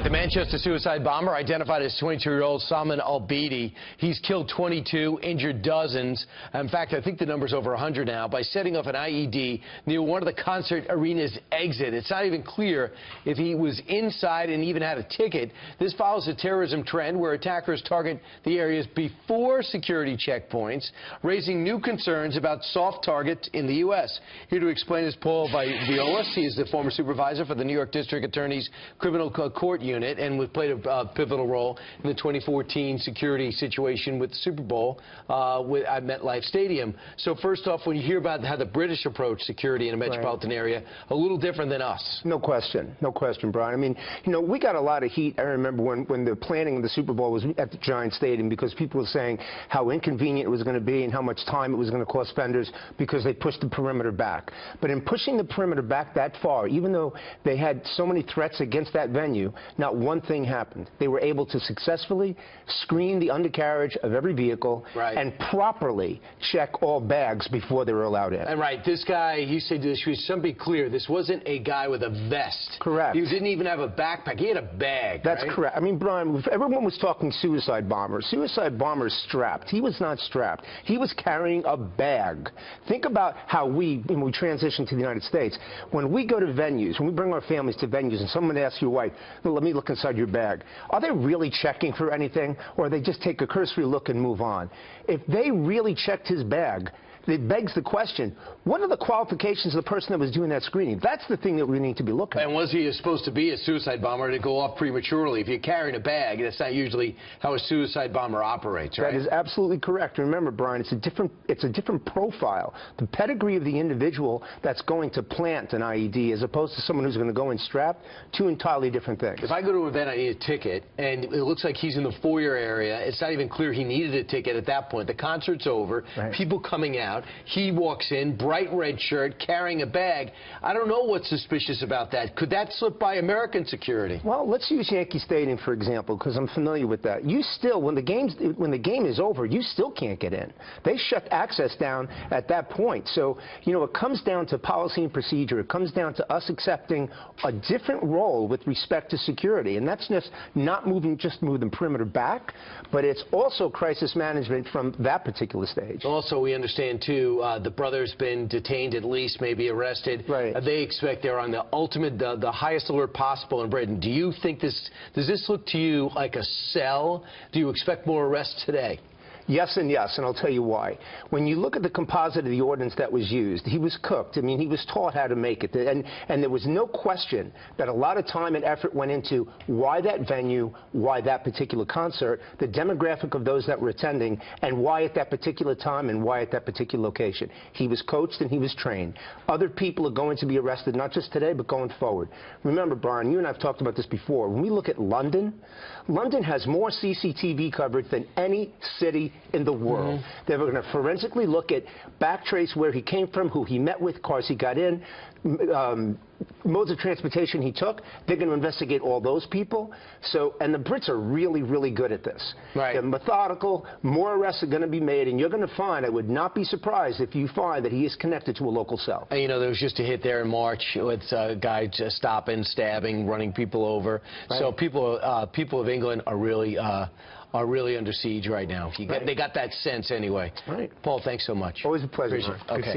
The Manchester suicide bomber, identified as 22-year-old Salman al-Bidi. He's killed 22, injured dozens. In fact, I think the number's over 100 now, by setting off an IED near one of the concert arena's exit. It's not even clear if he was inside and even had a ticket. This follows a terrorism trend where attackers target the areas before security checkpoints, raising new concerns about soft targets in the U.S. Here to explain is Paul Viollis. He is the former supervisor for the New York District Attorney's Criminal Court Unit and played a pivotal role in the 2014 security situation with the Super Bowl at MetLife Stadium. So first off, when you hear about how the British approach security in a metropolitan area, a little different than us. No question, Brian. I mean, you know, we got a lot of heat. I remember when the planning of the Super Bowl was at the Giant Stadium because people were saying how inconvenient it was going to be and how much time it was going to cost vendors because they pushed the perimeter back. But in pushing the perimeter back that far, even though they had so many threats against that venue, not one thing happened. They were able to successfully screen the undercarriage of every vehicle and properly check all bags before they were allowed in. And this guy, he said this, something clear, this wasn't a guy with a vest. Correct. He didn't even have a backpack. He had a bag. That's correct. I mean, Brian, everyone was talking suicide bomber. Suicide bomber is strapped. He was not strapped. He was carrying a bag. Think about how when we transition to the United States, when we go to venues, when we bring our families to venues and someone asks your wife, well, let me look inside your bag. Are they really checking for anything, or they just take a cursory look and move on? If they really checked his bag, it begs the question, what are the qualifications of the person that was doing that screening? That's the thing that we need to be looking at. And was he supposed to be a suicide bomber to go off prematurely? If you're carrying a bag, that's not usually how a suicide bomber operates, right? That is absolutely correct. Remember, Brian, it's a different profile. The pedigree of the individual that's going to plant an IED as opposed to someone who's going to go in strapped, two entirely different things. If I go to an event, I need a ticket, and it looks like he's in the foyer area. It's not even clear he needed a ticket at that point. The concert's over, people coming out. He walks in, bright red shirt, carrying a bag. I don't know what's suspicious about that. Could that slip by American security? Well, let's use Yankee Stadium, for example, because I'm familiar with that. You still, when the game is over, you still can't get in. They shut access down at that point. So, you know, it comes down to policy and procedure. It comes down to us accepting a different role with respect to security. And that's just not moving the perimeter back, but it's also crisis management from that particular stage. Also, we understand, too, the brother's been detained, at least maybe arrested. They expect they're on the ultimate, the highest alert possible in Britain. Do you think does this look to you like a cell? Do you expect more arrests today? Yes and yes, and I'll tell you why. When you look at the composite of the ordnance that was used, he was cooked. I mean, he was taught how to make it. And there was no question that a lot of time and effort went into why that venue, why that particular concert, the demographic of those that were attending, and why at that particular time and why at that particular location. He was coached and he was trained. Other people are going to be arrested, not just today, but going forward. Remember, Brian, you and I have talked about this before. When we look at London, London has more CCTV coverage than any city in the world. They're going to forensically look at, backtrace where he came from, who he met with, cars he got in, modes of transportation he took. They're going to investigate all those people. So, and the Brits are really, really good at this. They're methodical. More arrests are going to be made, and you're going to find, I would not be surprised if you find that he is connected to a local cell. And, you know, there was just a hit there in March with a guy just stopping, stabbing, running people over. So people of England are really under siege right now. They got that sense anyway. Paul, thanks so much. Always a pleasure. Okay.